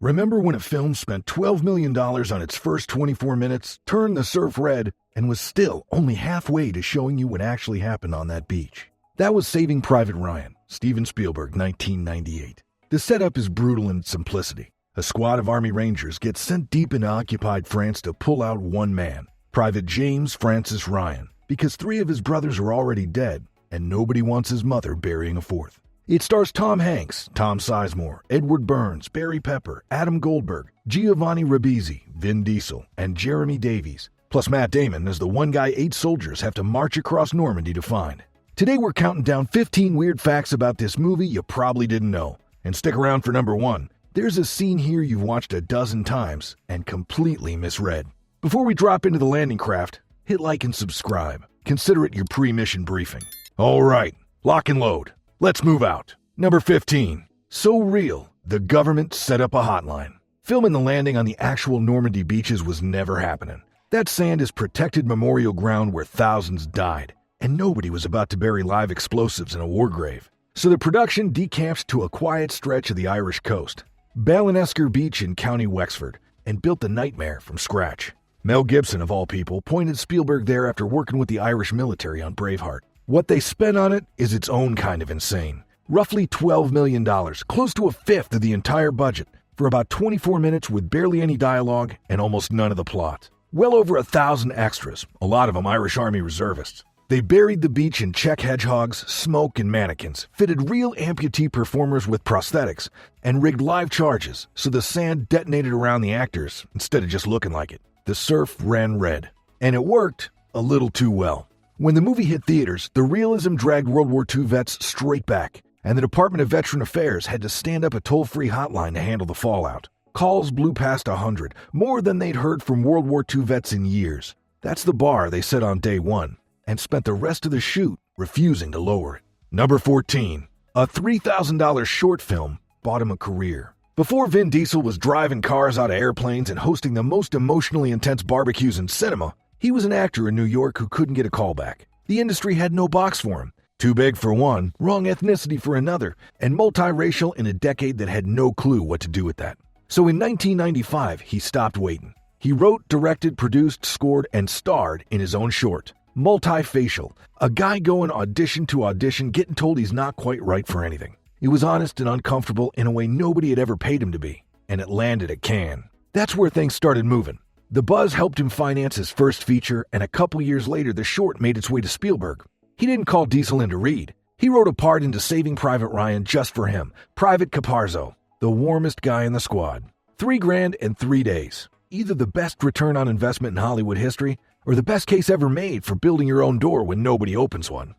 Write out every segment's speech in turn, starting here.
Remember when a film spent $12 million on its first 24 minutes, turned the surf red, and was still only halfway to showing you what actually happened on that beach? That was Saving Private Ryan, Steven Spielberg, 1998. The setup is brutal in its simplicity. A squad of Army Rangers gets sent deep into occupied France to pull out one man, Private James Francis Ryan, because 3 of his brothers are already dead, and nobody wants his mother burying a 4th. It stars Tom Hanks, Tom Sizemore, Edward Burns, Barry Pepper, Adam Goldberg, Giovanni Ribisi, Vin Diesel, and Jeremy Davies, plus Matt Damon as the one guy 8 soldiers have to march across Normandy to find. Today we're counting down 15 weird facts about this movie you probably didn't know. And stick around for number 1. There's a scene here you've watched a dozen times and completely misread. Before we drop into the landing craft, hit like and subscribe. Consider it your pre-mission briefing. All right, lock and load. Let's move out. Number 15. So real, the government set up a hotline. Filming the landing on the actual Normandy beaches was never happening. That sand is protected memorial ground where thousands died, and nobody was about to bury live explosives in a war grave. So the production decamped to a quiet stretch of the Irish coast, Ballinesker Beach in County Wexford, and built the nightmare from scratch. Mel Gibson, of all people, pointed Spielberg there after working with the Irish military on Braveheart. What they spent on it is its own kind of insane. Roughly $12 million, close to a fifth of the entire budget, for about 24 minutes with barely any dialogue and almost none of the plot. Well over 1,000 extras, a lot of them Irish Army reservists. They buried the beach in Czech hedgehogs, smoke, and mannequins, fitted real amputee performers with prosthetics, and rigged live charges so the sand detonated around the actors instead of just looking like it. The surf ran red. And it worked a little too well. When the movie hit theaters, the realism dragged World War II vets straight back, and the Department of Veteran Affairs had to stand up a toll-free hotline to handle the fallout. Calls blew past 100, more than they'd heard from World War II vets in years. That's the bar they set on day one, and spent the rest of the shoot refusing to lower it. Number 14. A $3,000 short film bought him a career. Before Vin Diesel was driving cars out of airplanes and hosting the most emotionally intense barbecues in cinema, he was an actor in New York who couldn't get a callback. The industry had no box for him. Too big for one, wrong ethnicity for another, and multiracial in a decade that had no clue what to do with that. So in 1995, he stopped waiting. He wrote, directed, produced, scored, and starred in his own short, Multifacial, a guy going audition to audition getting told he's not quite right for anything. It was honest and uncomfortable in a way nobody had ever paid him to be, and it landed at Cannes. That's where things started moving. The buzz helped him finance his first feature, and a couple years later the short made its way to Spielberg. He didn't call Diesel in to read. He wrote a part into Saving Private Ryan just for him, Private Caparzo, the warmest guy in the squad. $3,000 and 3 days. Either the best return on investment in Hollywood history, or the best case ever made for building your own door when nobody opens one.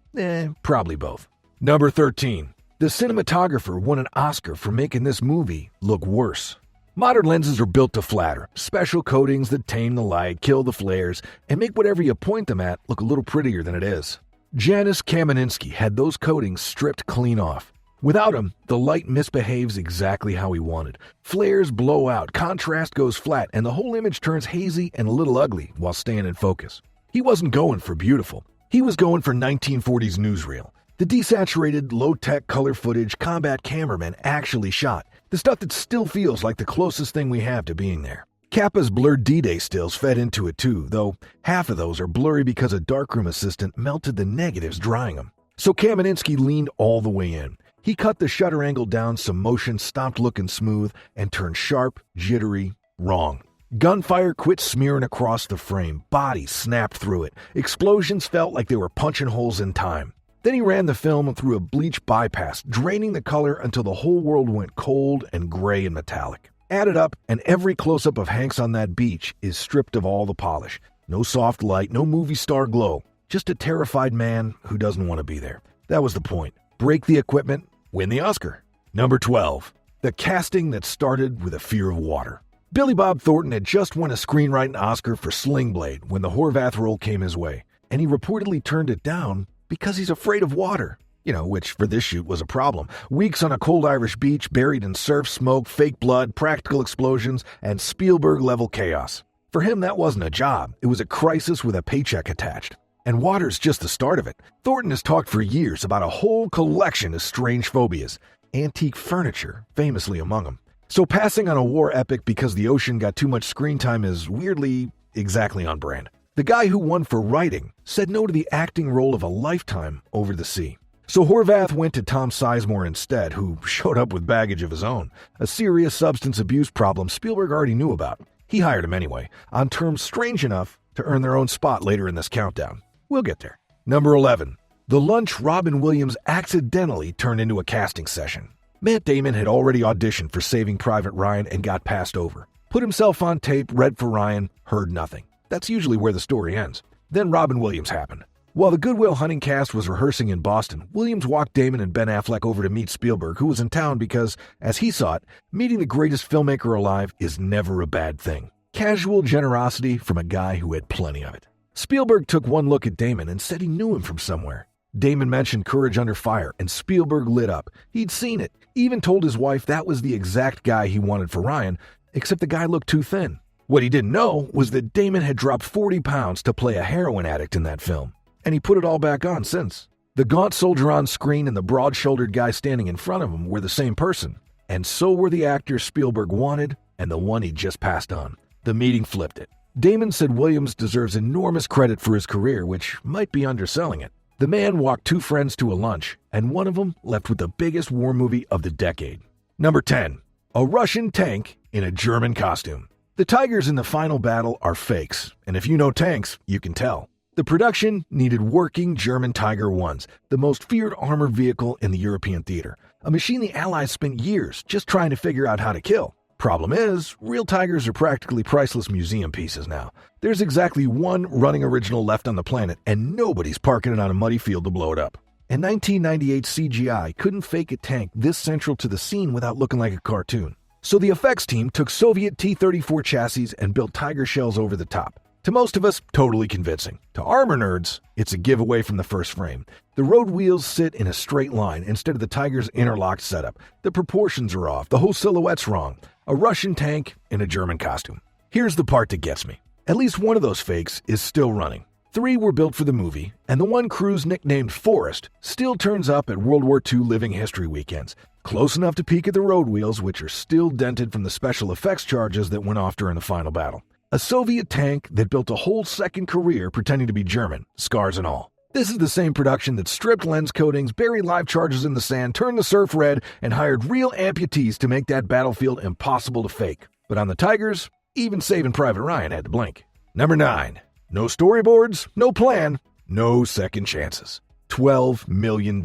Probably both. Number 13. The cinematographer won an Oscar for making this movie look worse. Modern lenses are built to flatter, special coatings that tame the light, kill the flares, and make whatever you point them at look a little prettier than it is. Janusz Kamiński had those coatings stripped clean off. Without him, the light misbehaves exactly how he wanted. Flares blow out, contrast goes flat, and the whole image turns hazy and a little ugly while staying in focus. He wasn't going for beautiful. He was going for 1940s newsreel. The desaturated, low-tech color footage combat cameramen actually shot. The stuff that still feels like the closest thing we have to being there. Kappa's blurred D-Day stills fed into it too, though half of those are blurry because a darkroom assistant melted the negatives drying them. So Kamiński leaned all the way in. He cut the shutter angle down so motion stopped looking smooth and turned sharp, jittery, wrong. Gunfire quit smearing across the frame. Bodies snapped through it. Explosions felt like they were punching holes in time. Then he ran the film through a bleach bypass, draining the color until the whole world went cold and gray and metallic. Add it up, and every close-up of Hanks on that beach is stripped of all the polish. No soft light, no movie star glow. Just a terrified man who doesn't want to be there. That was the point. Break the equipment, win the Oscar. Number 12. The casting that started with a fear of water. Billy Bob Thornton had just won a screenwriting Oscar for Sling Blade when the Horvath role came his way, and he reportedly turned it down because he's afraid of water. Which for this shoot was a problem. Weeks on a cold Irish beach, buried in surf, smoke, fake blood, practical explosions, and Spielberg-level chaos. For him, that wasn't a job. It was a crisis with a paycheck attached. And water's just the start of it. Thornton has talked for years about a whole collection of strange phobias, antique furniture famously among them. So passing on a war epic because the ocean got too much screen time is weirdly exactly on brand. The guy who won for writing said no to the acting role of a lifetime over the sea. So Horvath went to Tom Sizemore instead, who showed up with baggage of his own, a serious substance abuse problem Spielberg already knew about. He hired him anyway, on terms strange enough to earn their own spot later in this countdown. We'll get there. Number 11. The lunch Robin Williams accidentally turned into a casting session. Matt Damon had already auditioned for Saving Private Ryan and got passed over. Put himself on tape, read for Ryan, heard nothing. That's usually where the story ends. Then Robin Williams happened. While the Good Will Hunting cast was rehearsing in Boston, Williams walked Damon and Ben Affleck over to meet Spielberg, who was in town because, as he saw it, meeting the greatest filmmaker alive is never a bad thing. Casual generosity from a guy who had plenty of it. Spielberg took one look at Damon and said he knew him from somewhere. Damon mentioned Courage Under Fire, and Spielberg lit up. He'd seen it, even told his wife that was the exact guy he wanted for Ryan, except the guy looked too thin. What he didn't know was that Damon had dropped 40 pounds to play a heroin addict in that film. And he put it all back on since. The gaunt soldier on screen and the broad-shouldered guy standing in front of him were the same person. And so were the actors Spielberg wanted and the one he just passed on. The meeting flipped it. Damon said Williams deserves enormous credit for his career, which might be underselling it. The man walked two friends to a lunch, and one of them left with the biggest war movie of the decade. Number 10. A Russian tank in a German costume. The Tigers in the final battle are fakes, and if you know tanks, you can tell. The production needed working German Tiger Is, the most feared armored vehicle in the European theater, a machine the Allies spent years just trying to figure out how to kill. Problem is, real Tigers are practically priceless museum pieces now. There's exactly one running original left on the planet, and nobody's parking it on a muddy field to blow it up. In 1998 CGI couldn't fake a tank this central to the scene without looking like a cartoon. So the effects team took Soviet T-34 chassis and built Tiger shells over the top. To most of us, totally convincing. To armor nerds, it's a giveaway from the first frame. The road wheels sit in a straight line instead of the Tiger's interlocked setup. The proportions are off, the whole silhouette's wrong. A Russian tank in a German costume. Here's the part that gets me. At least one of those fakes is still running. 3 were built for the movie, and the one crew's nicknamed Forrest still turns up at World War II Living History weekends. Close enough to peek at the road wheels, which are still dented from the special effects charges that went off during the final battle. A Soviet tank that built a whole second career pretending to be German, scars and all. This is the same production that stripped lens coatings, buried live charges in the sand, turned the surf red, and hired real amputees to make that battlefield impossible to fake. But on the Tigers, even Saving Private Ryan had to blink. Number 9. No storyboards, no plan, no second chances. $12 million.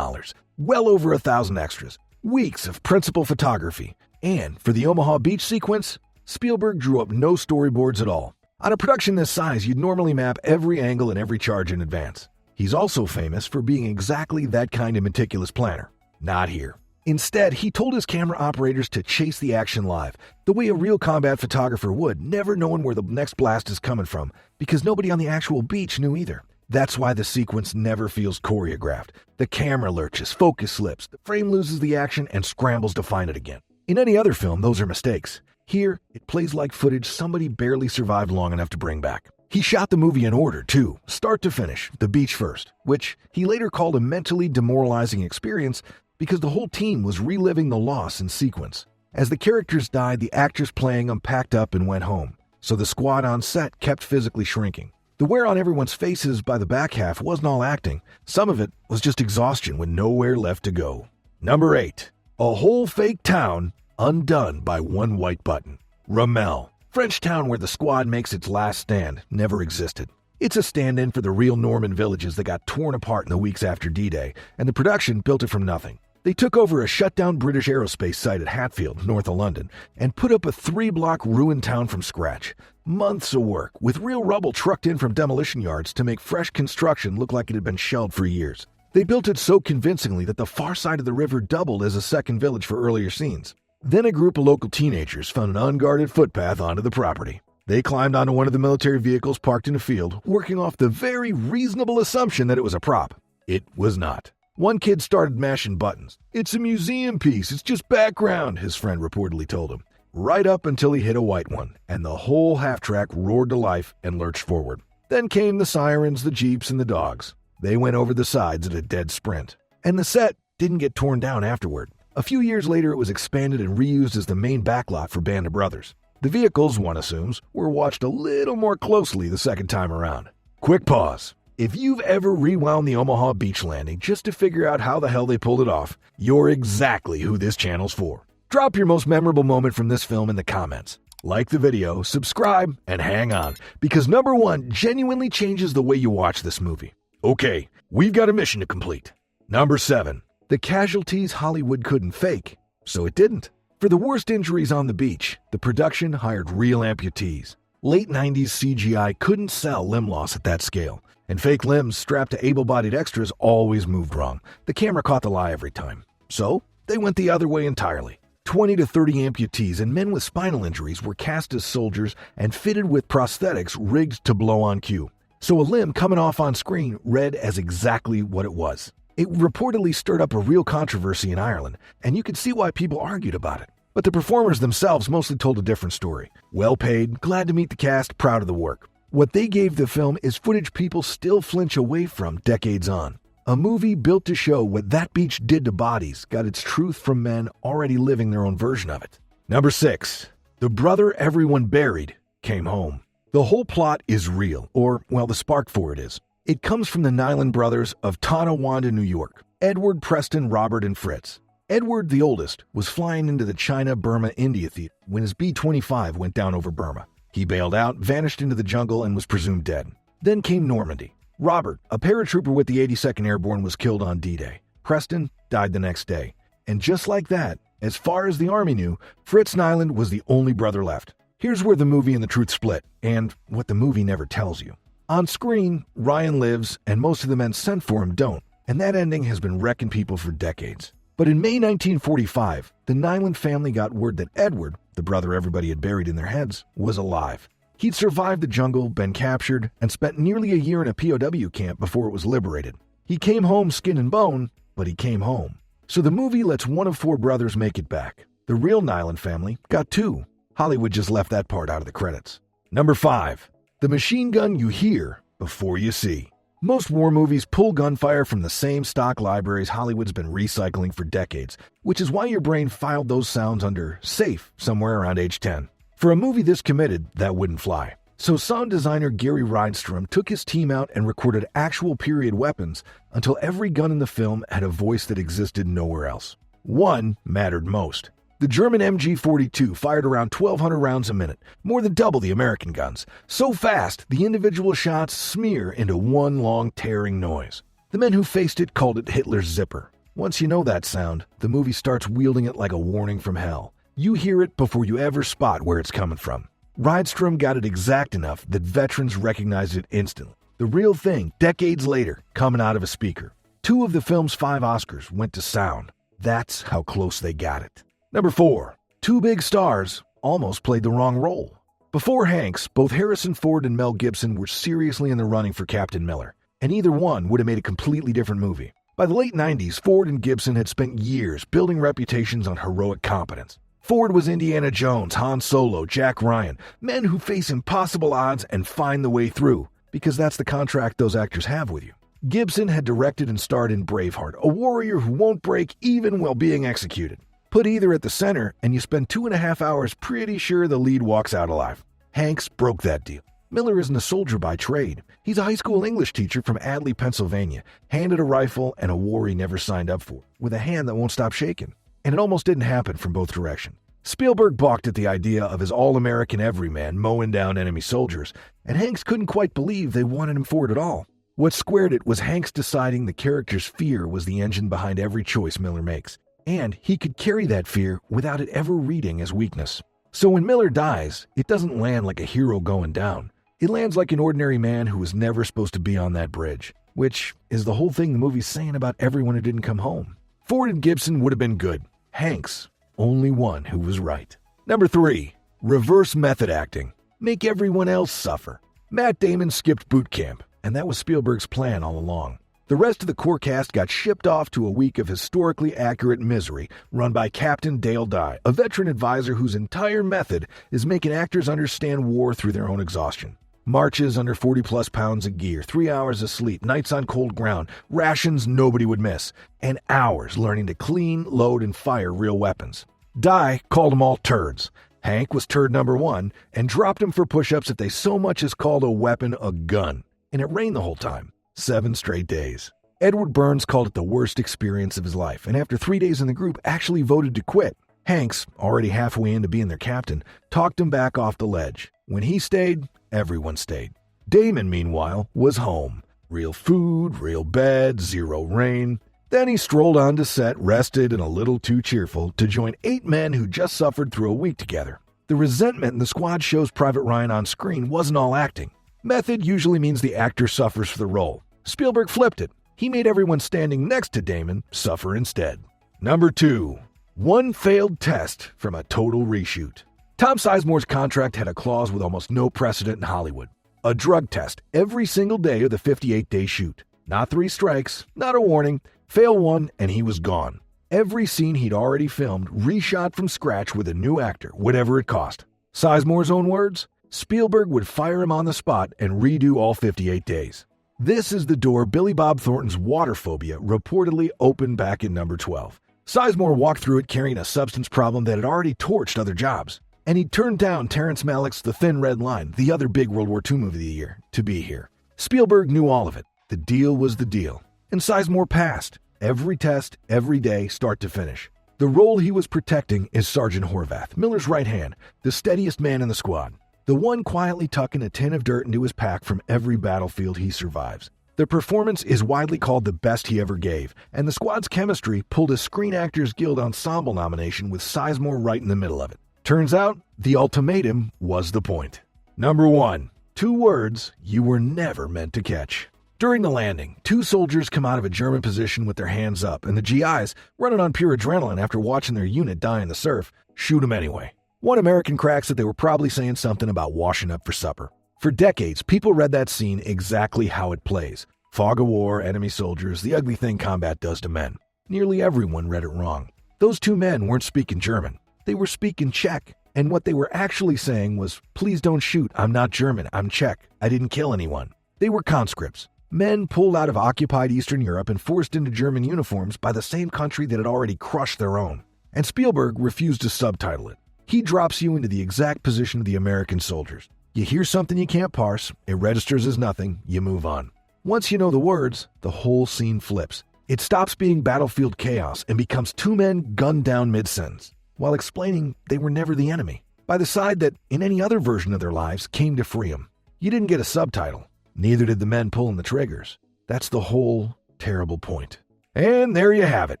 Well over 1,000 extras. Weeks of principal photography. And for the Omaha Beach sequence, Spielberg drew up no storyboards at all. On a production this size, you'd normally map every angle and every charge in advance. He's also famous for being exactly that kind of meticulous planner. Not here. Instead, he told his camera operators to chase the action live, the way a real combat photographer would, never knowing where the next blast is coming from, because nobody on the actual beach knew either. That's why the sequence never feels choreographed. The camera lurches, focus slips, the frame loses the action and scrambles to find it again. In any other film, those are mistakes. Here, it plays like footage somebody barely survived long enough to bring back. He shot the movie in order, too, start to finish, the beach first, which he later called a mentally demoralizing experience because the whole team was reliving the loss in sequence. As the characters died, the actors playing them packed up and went home, so the squad on set kept physically shrinking. The wear on everyone's faces by the back half wasn't all acting. Some of it was just exhaustion with nowhere left to go. Number 8. A whole fake town undone by one white button. Ramel, French town where the squad makes its last stand, never existed. It's a stand-in for the real Norman villages that got torn apart in the weeks after D-Day, and the production built it from nothing. They took over a shut-down British aerospace site at Hatfield, north of London, and put up a 3-block ruined town from scratch. Months of work, with real rubble trucked in from demolition yards to make fresh construction look like it had been shelled for years. They built it so convincingly that the far side of the river doubled as a second village for earlier scenes. Then a group of local teenagers found an unguarded footpath onto the property. They climbed onto one of the military vehicles parked in a field, working off the very reasonable assumption that it was a prop. It was not. One kid started mashing buttons. "It's a museum piece, it's just background," his friend reportedly told him. Right up until he hit a white one, and the whole half-track roared to life and lurched forward. Then came the sirens, the jeeps, and the dogs. They went over the sides at a dead sprint. And the set didn't get torn down afterward. A few years later, it was expanded and reused as the main backlot for Band of Brothers. The vehicles, one assumes, were watched a little more closely the second time around. Quick pause. If you've ever rewound the Omaha beach landing just to figure out how the hell they pulled it off, you're exactly who this channel's for. Drop your most memorable moment from this film in the comments. Like the video, subscribe, and hang on, because number 1 genuinely changes the way you watch this movie. Okay, we've got a mission to complete. Number 7. The casualties Hollywood couldn't fake, so it didn't. For the worst injuries on the beach, the production hired real amputees. Late 90s CGI couldn't sell limb loss at that scale, and fake limbs strapped to able-bodied extras always moved wrong. The camera caught the lie every time. So, they went the other way entirely. 20 to 30 amputees and men with spinal injuries were cast as soldiers and fitted with prosthetics rigged to blow on cue. So a limb coming off on screen read as exactly what it was. It reportedly stirred up a real controversy in Ireland, and you could see why people argued about it. But the performers themselves mostly told a different story. Well paid, glad to meet the cast, proud of the work. What they gave the film is footage people still flinch away from decades on. A movie built to show what that beach did to bodies got its truth from men already living their own version of it. Number 6. The brother everyone buried came home. The whole plot is real, or, well, the spark for it is. It comes from the Niland brothers of Tonawanda, New York. Edward, Preston, Robert, and Fritz. Edward, the oldest, was flying into the China-Burma-India theater when his B-25 went down over Burma. He bailed out, vanished into the jungle, and was presumed dead. Then came Normandy. Robert, a paratrooper with the 82nd Airborne, was killed on D-Day. Preston died the next day. And just like that, as far as the Army knew, Fritz Niland was the only brother left. Here's where the movie and the truth split, and what the movie never tells you. On screen, Ryan lives, and most of the men sent for him don't, and that ending has been wrecking people for decades. But in May 1945, the Niland family got word that Edward, the brother everybody had buried in their heads, was alive. He'd survived the jungle, been captured, and spent nearly a year in a POW camp before it was liberated. He came home skin and bone, but he came home. So the movie lets one of 4 brothers make it back. The real Niland family got 2. Hollywood just left that part out of the credits. Number 5. The machine gun you hear before you see. Most war movies pull gunfire from the same stock libraries Hollywood's been recycling for decades, which is why your brain filed those sounds under safe somewhere around age 10. For a movie this committed, that wouldn't fly. So sound designer Gary Rydstrom took his team out and recorded actual period weapons until every gun in the film had a voice that existed nowhere else. One mattered most. The German MG-42 fired around 1,200 rounds a minute, more than double the American guns. So fast, the individual shots smear into one long tearing noise. The men who faced it called it Hitler's zipper. Once you know that sound, the movie starts wielding it like a warning from hell. You hear it before you ever spot where it's coming from. Rydstrom got it exact enough that veterans recognized it instantly. The real thing, decades later, coming out of a speaker. 2 of the film's 5 Oscars went to sound. That's how close they got it. Number 4. 2 big stars almost played the wrong role. Before Hanks, both Harrison Ford and Mel Gibson were seriously in the running for Captain Miller, and either one would have made a completely different movie. By the late 90s, Ford and Gibson had spent years building reputations on heroic competence. Ford was Indiana Jones, Han Solo, Jack Ryan, men who face impossible odds and find the way through, because that's the contract those actors have with you. Gibson had directed and starred in Braveheart, a warrior who won't break even while being executed. Put either at the center, and you spend 2.5 hours pretty sure the lead walks out alive. Hanks broke that deal. Miller isn't a soldier by trade. He's a high school English teacher from Adley, Pennsylvania, handed a rifle and a war he never signed up for, with a hand that won't stop shaking. And it almost didn't happen from both directions. Spielberg balked at the idea of his all-American everyman mowing down enemy soldiers, and Hanks couldn't quite believe they wanted him for it at all. What squared it was Hanks deciding the character's fear was the engine behind every choice Miller makes, and he could carry that fear without it ever reading as weakness. So when Miller dies, it doesn't land like a hero going down. It lands like an ordinary man who was never supposed to be on that bridge, which is the whole thing the movie's saying about everyone who didn't come home. Ford and Gibson would have been good. Hanks, only one who was right. Number 3, reverse method acting. Make everyone else suffer. Matt Damon skipped boot camp, and that was Spielberg's plan all along. The rest of the core cast got shipped off to a week of historically accurate misery run by Captain Dale Dye, a veteran advisor whose entire method is making actors understand war through their own exhaustion. Marches under 40-plus pounds of gear, 3 hours of sleep, nights on cold ground, rations nobody would miss, and hours learning to clean, load, and fire real weapons. Di called them all turds. Hank was turd number 1 and dropped him for push-ups if they so much as called a weapon a gun. And it rained the whole time. 7 straight days. Edward Burns called it the worst experience of his life, and after 3 days in the group, actually voted to quit. Hanks, already halfway into being their captain, talked him back off the ledge. When he stayed, everyone stayed. Damon, meanwhile, was home. Real food, real bed, 0 rain. Then he strolled onto set, rested and a little too cheerful, to join 8 men who just suffered through a week together. The resentment in the squad shows Private Ryan on screen wasn't all acting. Method usually means the actor suffers for the role. Spielberg flipped it. He made everyone standing next to Damon suffer instead. Number 2. One failed test from a total reshoot. Tom Sizemore's contract had a clause with almost no precedent in Hollywood. A drug test every single day of the 58-day shoot. Not 3 strikes, not a warning. Fail one, and he was gone. Every scene he'd already filmed, reshot from scratch with a new actor, whatever it cost. Sizemore's own words? Spielberg would fire him on the spot and redo all 58 days. This is the door Billy Bob Thornton's water phobia reportedly opened back in number 12. Sizemore walked through it carrying a substance problem that had already torched other jobs. And he turned down Terrence Malick's The Thin Red Line, the other big World War II movie of the year, to be here. Spielberg knew all of it. The deal was the deal. And Sizemore passed. Every test, every day, start to finish. The role he was protecting is Sergeant Horvath, Miller's right hand, the steadiest man in the squad. The one quietly tucking a tin of dirt into his pack from every battlefield he survives. The performance is widely called the best he ever gave, and the squad's chemistry pulled a Screen Actors Guild Ensemble nomination with Sizemore right in the middle of it. Turns out, the ultimatum was the point. Number 1. 2 words you were never meant to catch. During the landing, 2 soldiers come out of a German position with their hands up, and the GIs, running on pure adrenaline after watching their unit die in the surf, shoot them anyway. One American cracks that they were probably saying something about washing up for supper. For decades, people read that scene exactly how it plays. Fog of war, enemy soldiers, the ugly thing combat does to men. Nearly everyone read it wrong. Those 2 men weren't speaking German. They were speaking Czech, and what they were actually saying was, "Please don't shoot, I'm not German, I'm Czech, I didn't kill anyone." They were conscripts. Men pulled out of occupied Eastern Europe and forced into German uniforms by the same country that had already crushed their own. And Spielberg refused to subtitle it. He drops you into the exact position of the American soldiers. You hear something you can't parse, it registers as nothing, you move on. Once you know the words, the whole scene flips. It stops being battlefield chaos and becomes 2 men gunned down mid-sentence, while explaining they were never the enemy, by the side that, in any other version of their lives, came to free them. You didn't get a subtitle. Neither did the men pulling the triggers. That's the whole terrible point. And there you have it.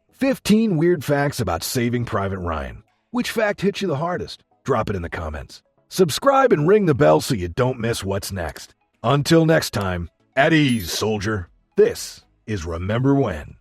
15 weird facts about Saving Private Ryan. Which fact hit you the hardest? Drop it in the comments. Subscribe and ring the bell so you don't miss what's next. Until next time, at ease, soldier. This is Remember When.